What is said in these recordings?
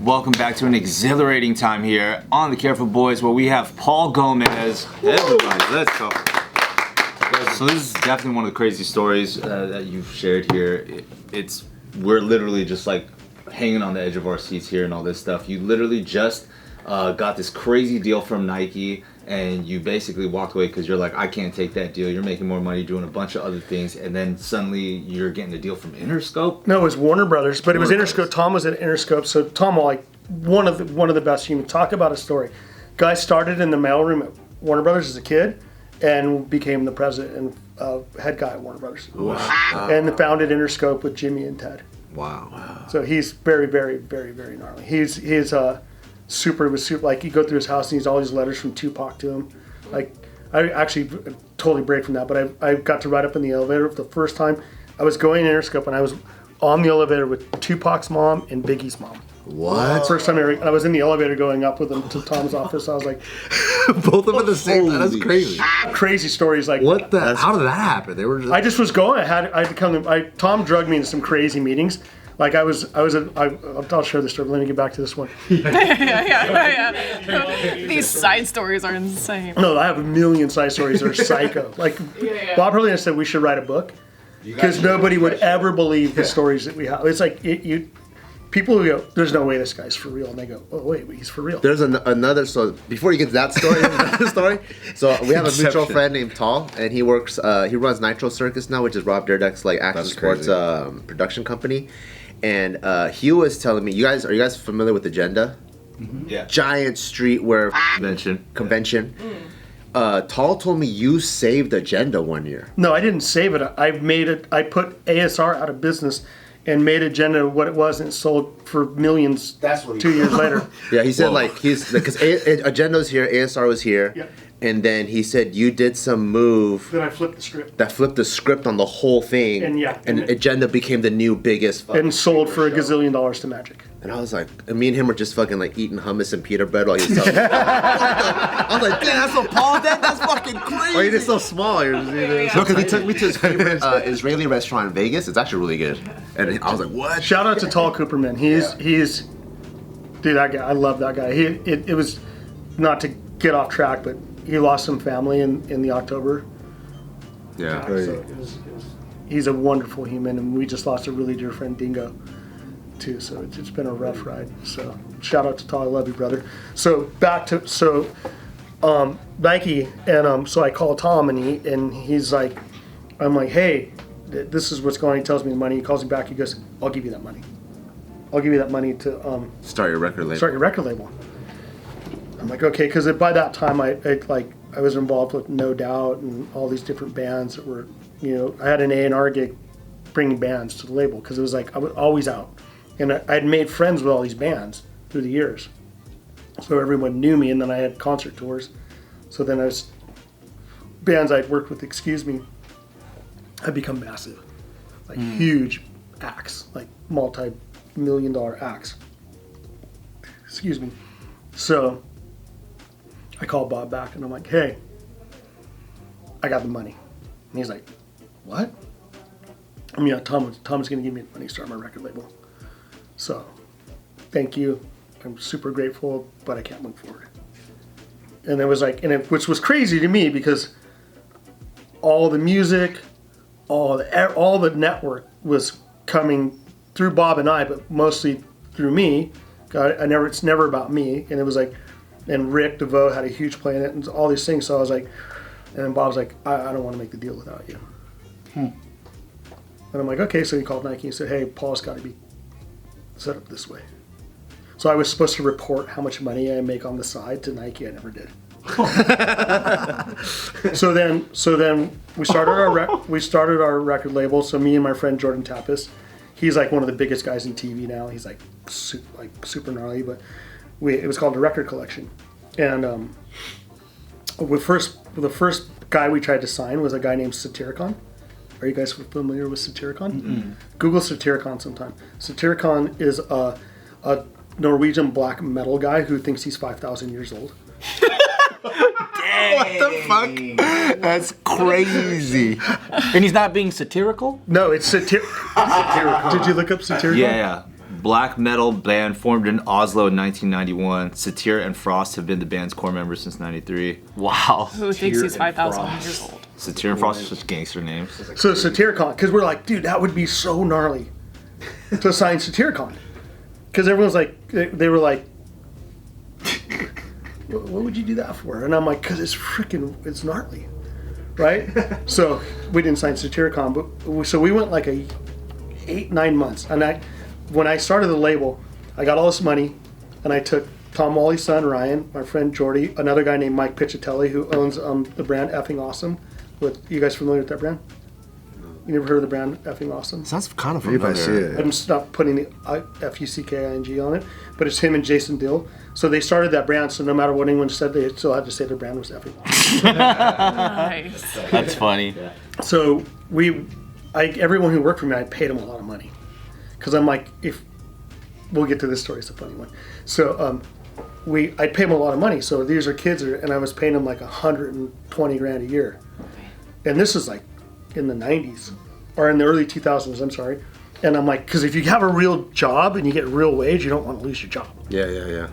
Welcome back to an exhilarating time here on The Careful Boys, where we have Paul Gomez. Everybody, let's go. So this is definitely one of the crazy stories that you've shared here. We're literally just like hanging on the edge of our seats here and all this stuff. You literally just got this crazy deal from Nike, and you basically walked away because you're like, I can't take that deal. You're making more money doing a bunch of other things, and then suddenly you're getting a deal from Interscope. No, it was Warner Brothers, but it was Interscope. Tom was at Interscope, so Tom, like one of the best humans. Talk about a story. Guy started in the mailroom at Warner Brothers as a kid, and became the president and head guy at Warner Brothers. Wow. And founded Interscope with Jimmy and Ted. Wow. So he's very, very, very, very gnarly. He's super, like you go through his house and he's all these letters from Tupac to him. Like, I actually totally break from that, but I got to ride up in the elevator for the first time. I was going to Interscope and I was on the elevator with Tupac's mom and Biggie's mom. What? First time I was in the elevator going up with them to Tom's office. I was like, both of them at the same time. That's crazy. Crazy stories like what the? How did that happen? They were just. I just was going. I had to come. Tom drugged me into some crazy meetings. Like I'll share this story. But let me get back to this one. Yeah. These side stories are insane. No, I have a million side stories that are psycho. Like Bob Hurley said, we should write a book because nobody would ever believe the stories that we have. It's like people who go, there's no way this guy's for real, and they go, oh wait, he's for real. There's another. So before you get to that story, another story. So we have a mutual friend named Tall, and he works. He runs Nitro Circus now, which is Rob Dyrdek's like action sports production company. And he was telling me, are you guys familiar with Agenda? Mm-hmm. Yeah. Giant streetwear convention. Tall told me you saved Agenda one year. No, I didn't save it. I made it. I put ASR out of business and made Agenda what it was, and it sold for millions. That's what 2 years later. Yeah, he said because Agenda was here, ASR was here. Yep. And then he said you did some move Then I flipped the script. that flipped the script on the whole thing. And Agenda became the new biggest. And sold for $1 gazillion to Magic. And I was like, and me and him were just fucking like eating hummus and pita bread while he was telling me. I was like, damn, that's what Paul did? That's fucking crazy. Why are you just so small? No, because he took me to his favorite Israeli restaurant in Vegas. It's actually really good. And I was like, what? Shout out to Tall Cooperman. He's dude, that guy. I love that guy. It was not to get off track, but he lost some family in the October. Yeah. So he's a wonderful human, and we just lost a really dear friend, Dingo, too. So it's been a rough ride. So shout out to Tall. I love you, brother. So back to Nike, and so I call Tom, and he's like, I'm like, hey, this is what's going on. He tells me the money. He calls me back. He goes, I'll give you that money. I'll give you that money to start your record label. I'm like, okay, because by that time I was involved with No Doubt and all these different bands that were, I had an A&R gig bringing bands to the label because it was like I was always out, and I had made friends with all these bands through the years, so everyone knew me, and then I had concert tours, so then bands I'd worked with, had become massive, like huge acts, like multi-million-dollar acts. So I called Bob back and I'm like, hey, I got the money. And he's like, what? Tom's going to give me the money to start my record label. So thank you. I'm super grateful, but I can't move forward. And it was like, which was crazy to me because all the music, all the network was coming through Bob and I, but mostly through me. It's never about me. And it was like, and Rick DeVoe had a huge play in it and all these things. So I was like, and then Bob's like, I don't want to make the deal without you. And I'm like, okay. So he called Nike and said, hey, Paul's got to be set up this way. So I was supposed to report how much money I make on the side to Nike. I never did. So then we started our record label. So me and my friend Jordan Tapas, he's like one of the biggest guys in TV now. He's like super gnarly, but it was called The Record Collection. And the first guy we tried to sign was a guy named Satyricon. Are you guys familiar with Satyricon? Mm-hmm. Google Satyricon sometime. Satyricon is a Norwegian black metal guy who thinks he's 5,000 years old. What the fuck? That's crazy. And he's not being satirical? No, it's Satyricon. Did you look up Satyricon? Yeah. black metal band formed in Oslo in 1991. Satir and Frost have been the band's core members since 93. Wow. Who thinks he's 5,000 years old? Satir and Frost are such gangster names. So Satiricon, because we're like, dude, that would be so gnarly to sign Satiricon. Because everyone's like, they were like, what would you do that for? And I'm like, because it's gnarly, right? So we didn't sign Satiricon, but so we went like 8-9 months. And when I started the label, I got all this money, and I took Tom Wally's son, Ryan, my friend Jordy, another guy named Mike Piccatelli, who owns the brand Effing Awesome. You guys familiar with that brand? You never heard of the brand Effing Awesome? Sounds kind of familiar. Maybe I see it. I'm just not putting the F-U-C-K-I-N-G on it, but it's him and Jason Dill. So they started that brand, so no matter what anyone said, they still had to say their brand was Effing Awesome. Nice. That's funny. So everyone who worked for me, I paid them a lot of money. Because I'm like, we'll get to this story, it's a funny one. So I'd pay them a lot of money. So these are kids, and I was paying them like 120 grand a year. And this is like in the 90s, or in the early 2000s, I'm sorry. And I'm like, because if you have a real job and you get a real wage, you don't want to lose your job. Yeah.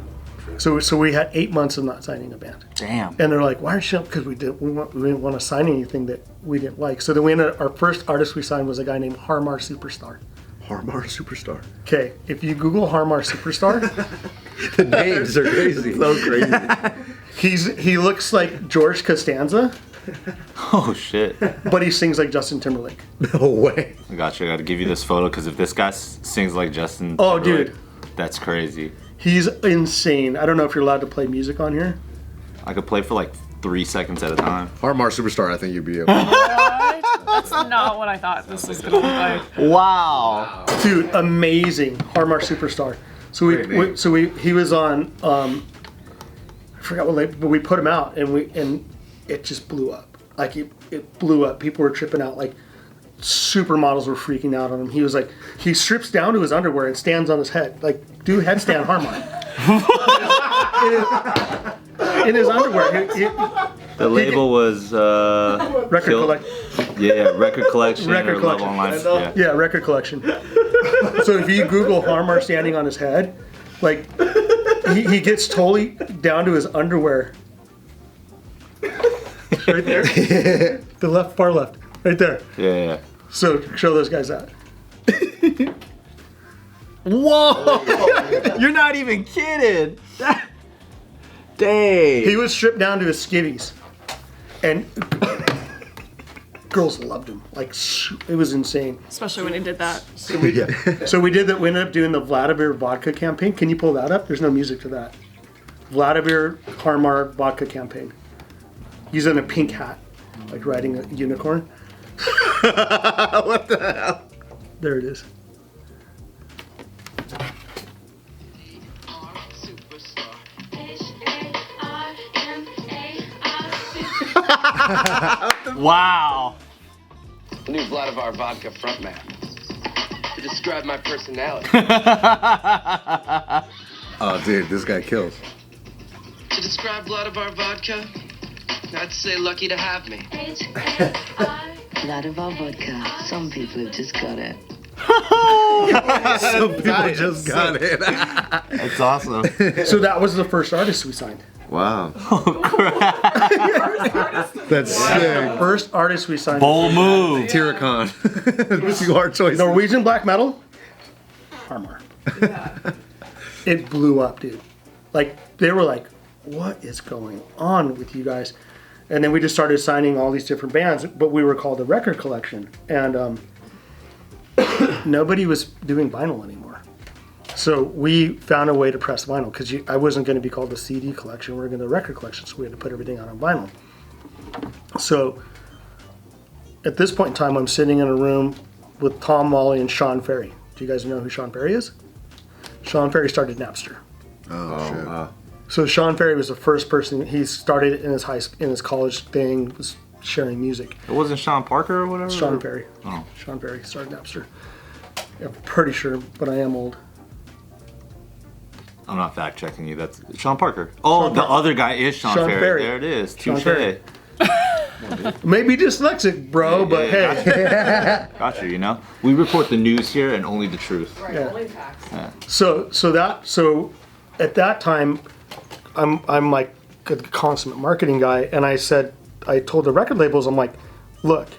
So we had 8 months of not signing a band. Damn. And they're like, why aren't you? Because we didn't want to sign anything that we didn't like. So then our first artist we signed was a guy named Harmar Superstar. Harmar Superstar. Okay, if you Google Harmar Superstar, The names are crazy. So crazy. he looks like George Costanza, Oh shit. but he sings like Justin Timberlake. No way. I got to give you this photo because if this guy sings like Justin Oh, Timberlake, dude. that's crazy. He's insane. I don't know if you're allowed to play music on here. I could play for like 3 seconds at a time. Harmar Superstar, I think you'd be able. What? That's not what I thought this was gonna look like. Wow. Dude, amazing. Harmar Superstar. So he was on I forgot what label, but we put him out and it just blew up. Like it blew up. People were tripping out. Like supermodels were freaking out on him. He was like, he strips down to his underwear and stands on his head. Like, do headstand Harmar. in his underwear. The label was Record Kill- collection. Yeah, record collection Record or collection. Love on Life. Yeah. Yeah, record collection. So if you Google Harmar standing on his head, like he gets totally down to his underwear. Right there. The left, far left. Right there. Yeah. So show those guys that. Whoa! You're not even kidding. Dang. He was stripped down to his skivvies, and girls loved him. Like, it was insane. Especially when he did that. So we did that. We ended up doing the Vladimir vodka campaign. Can you pull that up? There's no music to that. Vladimir Harmar vodka campaign. He's in a pink hat, like riding a unicorn. What the hell? There it is. Wow. The new Vladimir vodka frontman. To describe my personality. Oh, dude, this guy kills. To describe Vladimir vodka, I'd say lucky to have me. Vladimir vodka. Some people have just got it. Some people just got it. That's awesome. So that was the first artist we signed. Wow. That's sick. First artist we signed. Bold move. Tyricon. Two hard choices. Norwegian black metal. Harmar. It blew up, dude. Like, they were like, what is going on with you guys? And then we just started signing all these different bands, but we were called the Record Collection. And nobody was doing vinyl anymore. So we found a way to press vinyl, because I wasn't going to be called the CD Collection. We were going to the Record Collection, so we had to put everything out on vinyl. So at this point in time, I'm sitting in a room with Tom Molly and Sean Ferry. Do you guys know who Sean Ferry is? Sean Ferry started Napster. Oh, shit. Wow. So Sean Ferry was the first person. He started in his college thing, was sharing music. It wasn't Sean Parker or whatever? Sean Ferry. Oh. Sean Ferry started Napster. I'm pretty sure, but I am old. I'm not fact checking you. That's Sean Parker. Oh, Sean the Parker. other guy is Sean Sean Ferry. Ferry. There it is. Sean Touche. Ferry. Maybe dyslexic, bro, but hey. Gotcha. You know, we report the news here and only the truth. Right, Yeah. only facts. So at that time, I'm like a consummate marketing guy, and I told the record labels, I'm like, look,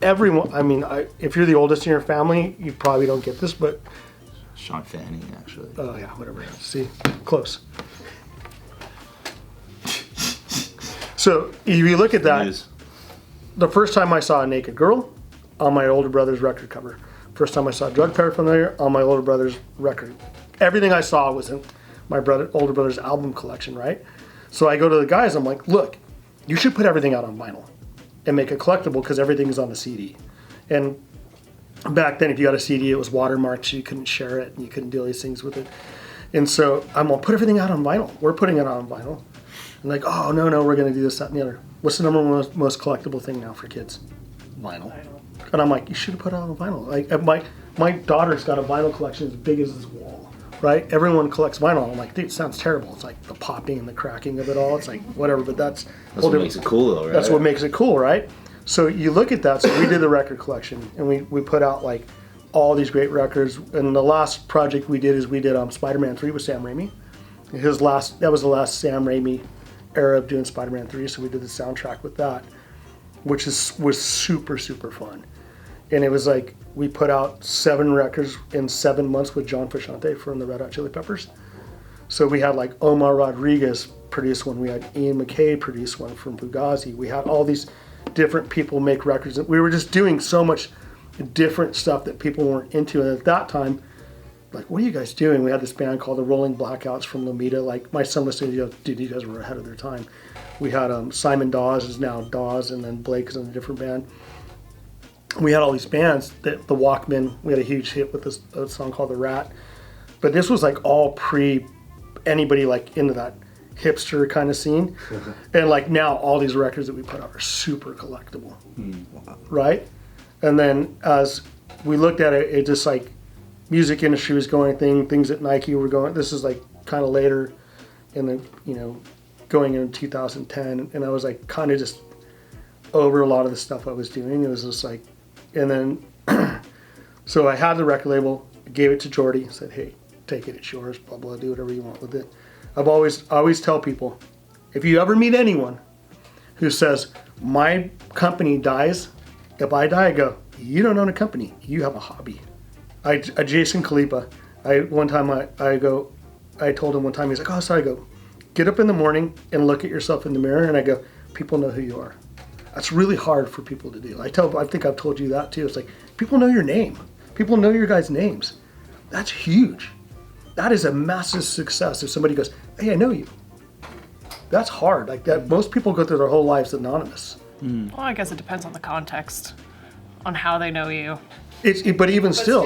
everyone. I mean, if you're the oldest in your family, you probably don't get this, but Sean Fanning, actually. oh yeah, whatever. See, close. So if you look at that, News. the first time I saw a naked girl on my older brother's record cover. First time I saw drug paraphernalia on my older brother's record. Everything I saw was in my older brother's album collection, right? So I go to the guys, I'm like, look, you should put everything out on vinyl and make it collectible because everything is on the CD. And back then, if you got a CD, it was watermarked, so you couldn't share it and you couldn't do all these things with it. And so I'm gonna put everything out on vinyl. We're putting it out on vinyl. And like, oh, no, we're gonna do this, that, and the other. What's the number one most collectible thing now for kids? Vinyl. And I'm like, you should have put it out on vinyl. Like, my daughter's got a vinyl collection as big as this wall, right? Everyone collects vinyl. I'm like, dude, it sounds terrible. It's like the popping and the cracking of it all. It's like, whatever, but that's What makes it cool, though, right? That's what makes it cool, right? So you look at that. So we did the record collection, and we put out like all these great records. And the last project we did is we did Spider-Man 3 with Sam Raimi. That was the last Sam Raimi era of doing Spider-Man 3, so we did the soundtrack with that, which was super, super fun. And it was like, we put out 7 records in 7 months with John Frusciante from the Red Hot Chili Peppers. So we had like Omar Rodriguez produce one, we had Ian McKay produce one from Fugazi, we had all these different people make records. We were just doing so much different stuff that people weren't into. And at that time, like, what are you guys doing? We had this band called the Rolling Blackouts from Lomita. Like, my son listened to, dude, you guys were ahead of their time. We had Simon Dawes is now Dawes, and then Blake is in a different band. We had all these bands, the Walkmen. We had a huge hit with a song called The Rat. But this was like all pre anybody like into that hipster kind of scene. And like now all these records that we put out are super collectible, right? And then as we looked at it, it just like music industry was going things that Nike were going. This is like kind of later in the, going into 2010. And I was like kind of just over a lot of the stuff I was doing. It was just like, and then, so I had the record label, gave it to Jordy, said, hey, take it, it's yours, blah, blah, do whatever you want with it. I always tell people, if you ever meet anyone who says, my company dies, if I die, I go, you don't own a company, you have a hobby. Jason Kalipa, I told him one time, he's like, oh, sorry, I go, get up in the morning and look at yourself in the mirror, and I go, people know who you are. That's really hard for people to do. I think I've told you that too. It's like, people know your name. People know your guys' names. That's huge. That is a massive success if somebody goes, hey, I know you. That's hard. Like that, most people go through their whole lives anonymous. Well, I guess it depends on the context, on how they know you. But even still,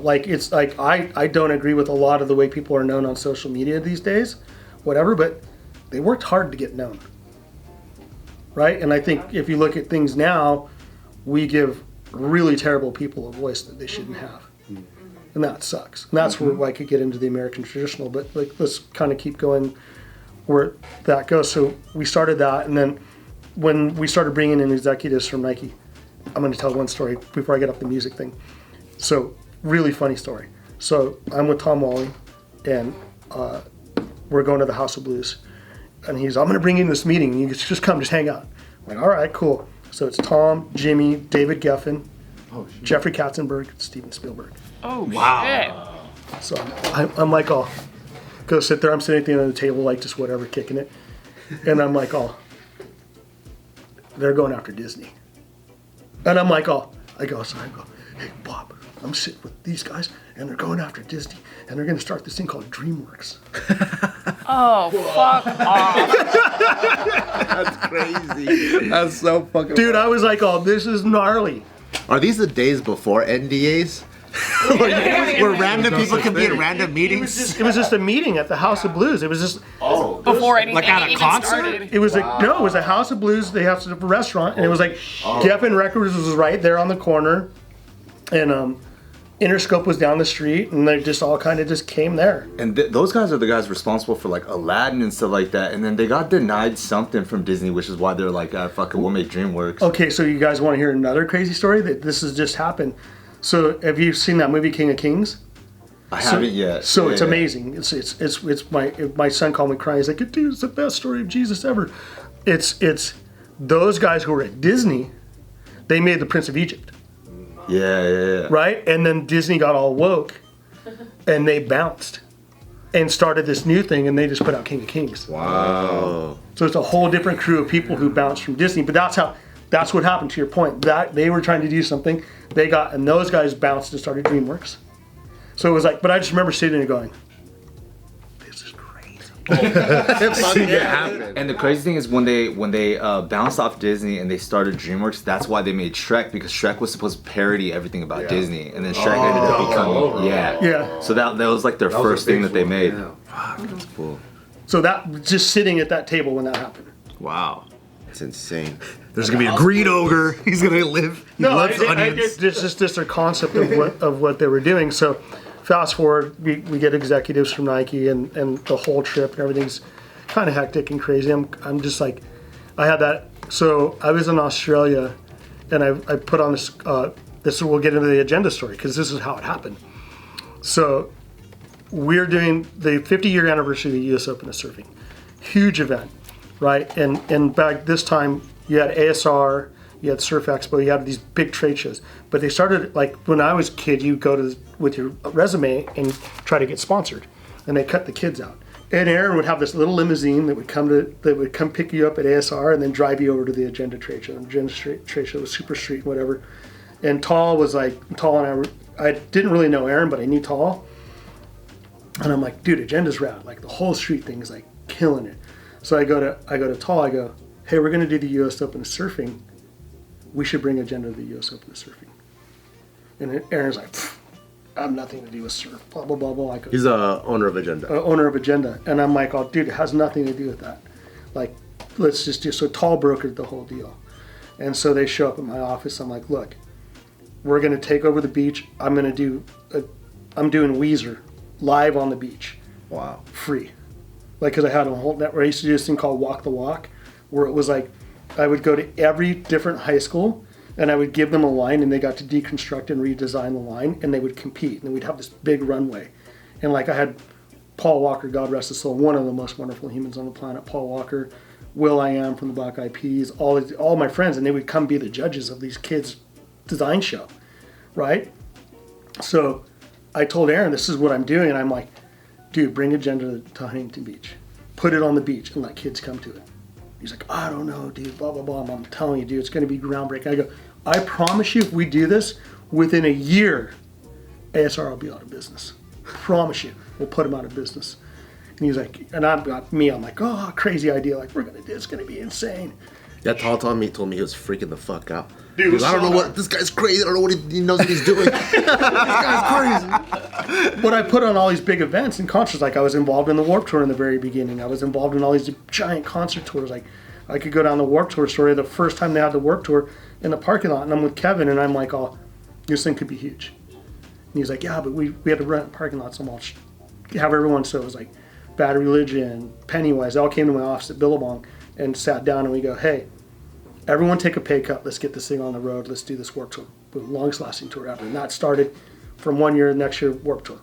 like it's like I don't agree with a lot of the way people are known on social media these days, whatever. But they worked hard to get known, right? And I think if you look at things now, we give really terrible people a voice that they shouldn't have, and that sucks. And that's where I could get into the American traditional. But like, let's kind of keep going where that goes. So we started that, and then when we started bringing in executives from Nike. I'm going to tell one story before I get up the music thing. So, really funny story. So, I'm with Tom Wally, and we're going to the House of Blues. And I'm going to bring you in this meeting. You just come, just hang out. I'm like, all right, cool. So, it's Tom, Jimmy, David Geffen, Jeffrey Katzenberg, Steven Spielberg. Oh, wow. Shit. So, I'm like, oh, go sit there. I'm sitting at the end of the table, like, just whatever, kicking it. And I'm like, oh, they're going after Disney. And I'm like, I go, hey, Bob, I'm sitting with these guys, and they're going after Disney, and they're going to start this thing called DreamWorks. Oh, fuck off. That's crazy. That's so fucking Dude, I was like, this is gnarly. Are these the days before NDAs? where random people can be at random meetings? It was just a meeting at the House of Blues. It was just... Before anything like at a even concert? started. It was no, it was a House of Blues. They have a restaurant, and it was like Geffen Records was right there on the corner, and Interscope was down the street, and they just all kind of just came there. And those guys are the guys responsible for like Aladdin and stuff like that. And then they got denied something from Disney, which is why they're like, fucking, we'll make DreamWorks. Okay, so you guys want to hear another crazy story? That this has just happened. So have you seen that movie King of Kings? I haven't yet. So Yeah, it's amazing. It's my son called me crying. He's like, dude, it's the best story of Jesus ever. It's those guys who were at Disney, they made the Prince of Egypt. Yeah. Right? And then Disney got all woke and they bounced and started this new thing, and they just put out King of Kings. Wow. So it's a whole different crew of people who bounced from Disney. But that's what happened, to your point. That they were trying to do something. And those guys bounced and started DreamWorks. So it was like, but I just remember sitting there going, this is crazy. And the crazy thing is when they bounced off Disney and they started DreamWorks, that's why they made Shrek, because Shrek was supposed to parody everything about Disney, and then Shrek ended up becoming Yeah. So that was like their first thing that they made. Yeah. Fuck, that's cool. So that, just sitting at that table when that happened. Wow. It's insane. There's gonna be a green ogre. He's gonna live. He loves onions. It's just a concept of what they were doing. So fast forward, we get executives from Nike, and the whole trip and everything's kind of hectic and crazy. I'm just like, I had that. So I was in Australia, and I put on this. We'll get into the agenda story, because this is how it happened. So we're doing the 50-year anniversary of the U.S. Open of Surfing, huge event, right? And back this time, you had ASR, you had Surf Expo, you had these big trade shows. But they started, like, when I was a kid, you go with your resume and try to get sponsored, and they cut the kids out. And Aaron would have this little limousine that would come pick you up at ASR and then drive you over to the Agenda trade show. The Agenda trade show was Super Street, whatever. And Tall and I didn't really know Aaron, but I knew Tall. And I'm like, dude, Agenda's rad. Like, the whole street thing is like killing it. So I go to Tall. I go, hey, we're going to do the U.S. Open of Surfing. We should bring Agenda to the U.S. Open of Surfing. And Aaron's like, I have nothing to do with surf. Blah blah blah blah. He's the owner of Agenda. Owner of Agenda, and I'm like, oh, dude, it has nothing to do with that. Like, let's just do. So Tall brokered the whole deal, and so they show up at my office. I'm like, look, we're going to take over the beach. I'm doing Weezer live on the beach. Wow. Free. Like, because I had a whole network. I used to do this thing called Walk the Walk, where it was like, I would go to every different high school, and I would give them a line, and they got to deconstruct and redesign the line, and they would compete, and then we'd have this big runway. And like, I had Paul Walker, God rest his soul, one of the most wonderful humans on the planet, Paul Walker, Will I Am from the Black Eyed Peas, all my friends, and they would come be the judges of these kids' design show, right? So I told Aaron, this is what I'm doing, and I'm like, dude, bring Agenda to Huntington Beach. Put it on the beach and let kids come to it. He's like, I don't know, dude, blah, blah, blah. I'm telling you, dude, it's going to be groundbreaking. I go, I promise you, if we do this, within a year, ASR will be out of business. Promise you, we'll put them out of business. And he's like, and I'm like, oh, crazy idea. Like, it's going to be insane. Yeah, Tall told me he was freaking the fuck out. Dude, He goes, I don't know what, this guy's crazy. I don't know what he knows what he's doing. This guy's crazy. But I put on all these big events and concerts. Like, I was involved in the Warped Tour in the very beginning. I was involved in all these giant concert tours. Like, I could go down the Warped Tour story. The first time they had the Warped Tour in the parking lot, and I'm with Kevin, and I'm like, oh, this thing could be huge. And he's like, yeah, but we had to rent parking lots. So I'll have everyone. So it was like Bad Religion, Pennywise. They all came to my office at Billabong and sat down, and we go, hey, everyone take a pay cut. Let's get this thing on the road. Let's do this Warped Tour. Boom, longest lasting tour ever. And that started from 1 year, next year, Warped Tour.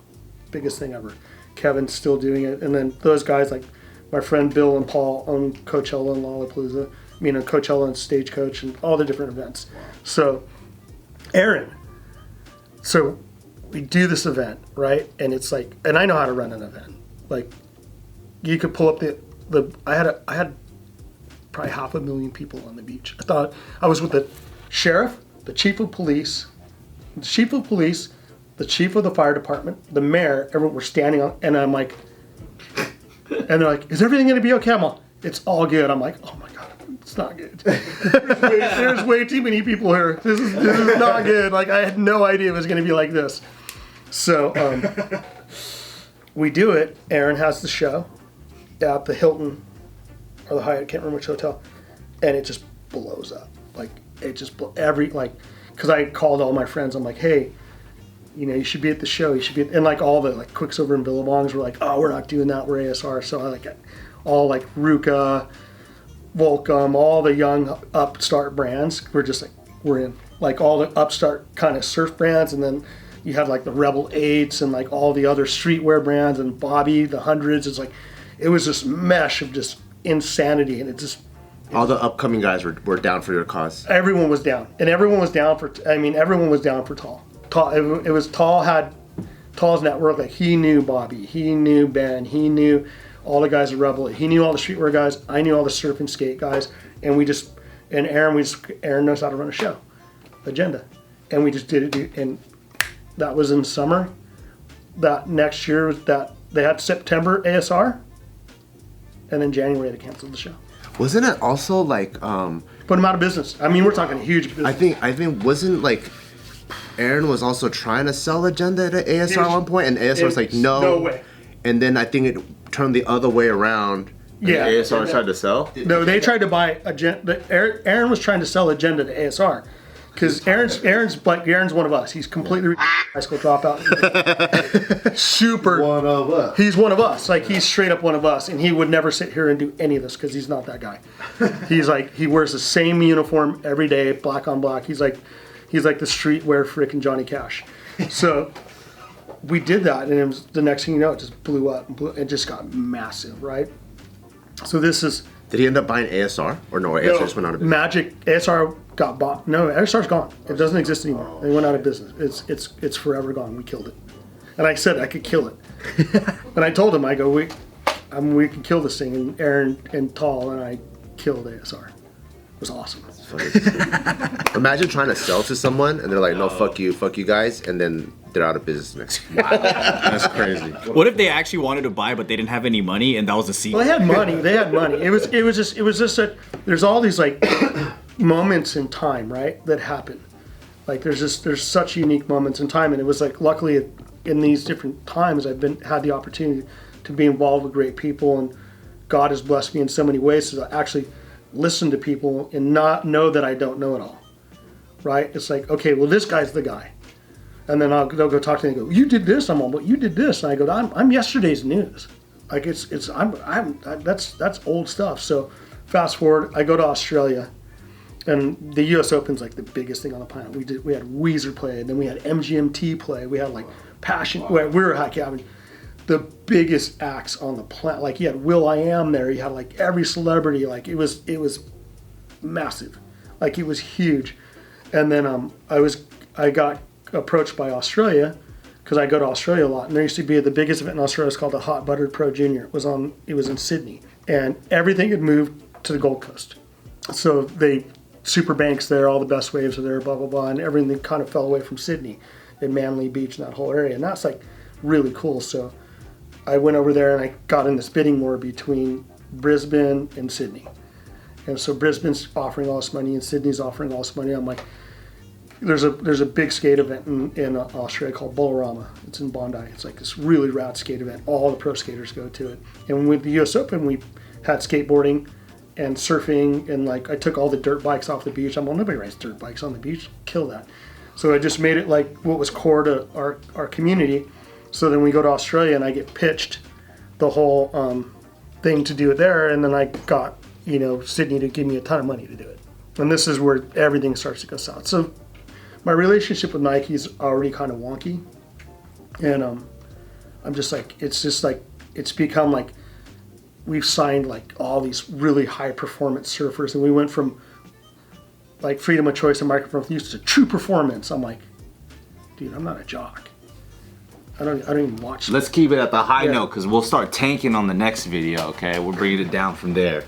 Biggest thing ever. Kevin's still doing it. And then those guys, like my friend Bill and Paul, own Coachella and Lollapalooza. Coachella and Stagecoach and all the different events. So, Aaron, so we do this event, right? And it's like, and I know how to run an event. Like, you could pull up I had probably 500,000 people on the beach. I thought I was with the sheriff, the chief of police, the chief of the fire department, the mayor. Everyone were standing on, and I'm like, and they're like, "Is everything going to be okay?" I'm like, "It's all good." I'm like, "Oh my god, it's not good. There's way too many people here. This is not good." Like, I had no idea it was going to be like this. So we do it. Aaron has the show at the Hilton or the Hyatt, can't remember which hotel, and it just blows up. Like, it just because I called all my friends. I'm like, hey, You know, you should be at the show. You should be, and like all the like Quicksilver and Billabongs were like, oh, we're not doing that. We're ASR. So I like all like Ruka, Volcom, all the young upstart brands. We're just like, we're in. Like all the upstart kind of surf brands, and then you had like the Rebel 8s and like all the other streetwear brands and Bobby, the hundreds. It's like, it was this mesh of just insanity, and it just. All the upcoming guys were down for your cause. Everyone was down, and everyone was down for. I mean, everyone was down for Tall. It was Tall had Tall's network. Like he knew Bobby, he knew Ben, he knew all the guys at Rebel. He knew all the streetwear guys. I knew all the surf and skate guys, and Aaron knows how to run a show, agenda, and we just did it. And that was in summer. That next year was that they had September ASR, and then January they canceled the show. Wasn't it also like Put them out of business. I mean, we're talking huge business. I think wasn't like Aaron was also trying to sell Agenda at ASR at one point, and ASR was like, no way. And then I think it turned the other way around. Yeah, ASR tried to sell? No, they tried to buy Agenda. Aaron was trying to sell Agenda to ASR. Because Aaron's one of us. He's completely high school dropout. Super. One of us. He's one of us. Like, he's straight up one of us. And he would never sit here and do any of this because he's not that guy. He's like, he wears the same uniform every day, black on black. He's like the streetwear frickin' Johnny Cash. So we did that, and it was, the next thing you know, it just blew up. It just got massive, right? So this is... Did he end up buying ASR? Or no, ASR just went out of business? Magic, ASR got bought. No, ASR's gone. It doesn't exist anymore. They went out of business. It's forever gone. We killed it. And I said I could kill it. And I told him, I go, we can kill this thing. And Aaron and Tall and I killed ASR. It was awesome. Imagine trying to sell to someone and they're like, no, fuck you guys, and then they're out of business next year. That's crazy. What if they actually wanted to buy but they didn't have any money and that was a secret? Well, they had money. It was just that there's all these like moments in time, right, that happen. Like there's such unique moments in time, and it was like luckily in these different times I've had the opportunity to be involved with great people, and God has blessed me in so many ways to actually listen to people and not know that I don't know it all, right? It's like, okay, well, this guy's the guy. And then they'll go talk to me and go, you did this, I'm on, but you did this. And I go, I'm yesterday's news. Like that's old stuff. So fast forward, I go to Australia, and the US Open's like the biggest thing on the planet. We had Weezer play, and then we had MGMT play. We had like Passion, we were having the biggest acts on the planet. Like you had will.i.am there, you had like every celebrity, like it was massive. Like it was huge. And then I got approached by Australia, because I go to Australia a lot, and there used to be the biggest event in Australia. It's called the Hot Buttered Pro Junior. It was in Sydney, and everything had moved to the Gold Coast. So Super Banks there, all the best waves are there, blah blah blah, and everything kind of fell away from Sydney, in Manly Beach and that whole area, and that's like really cool. So I went over there and I got in this bidding war between Brisbane and Sydney, and so Brisbane's offering all this money and Sydney's offering all this money. I'm like, there's a big skate event in Australia called Bolorama. It's in Bondi. It's like this really rad skate event. All the pro skaters go to it. And with the US Open, we had skateboarding and surfing, and like I took all the dirt bikes off the beach. I'm like, nobody rides dirt bikes on the beach. Kill that. So I just made it like what was core to our community. So then we go to Australia and I get pitched the whole thing to do it there, and then I got Sydney to give me a ton of money to do it. And this is where everything starts to go south. So my relationship with Nike is already kind of wonky, and I'm just like, it's become like we've signed like all these really high performance surfers, and we went from like freedom of choice and microphone use to true performance. I'm like, dude, I'm not a jock. I don't even watch. Let's keep it at the high note, because we'll start tanking on the next video. Okay, we're bringing it down from there.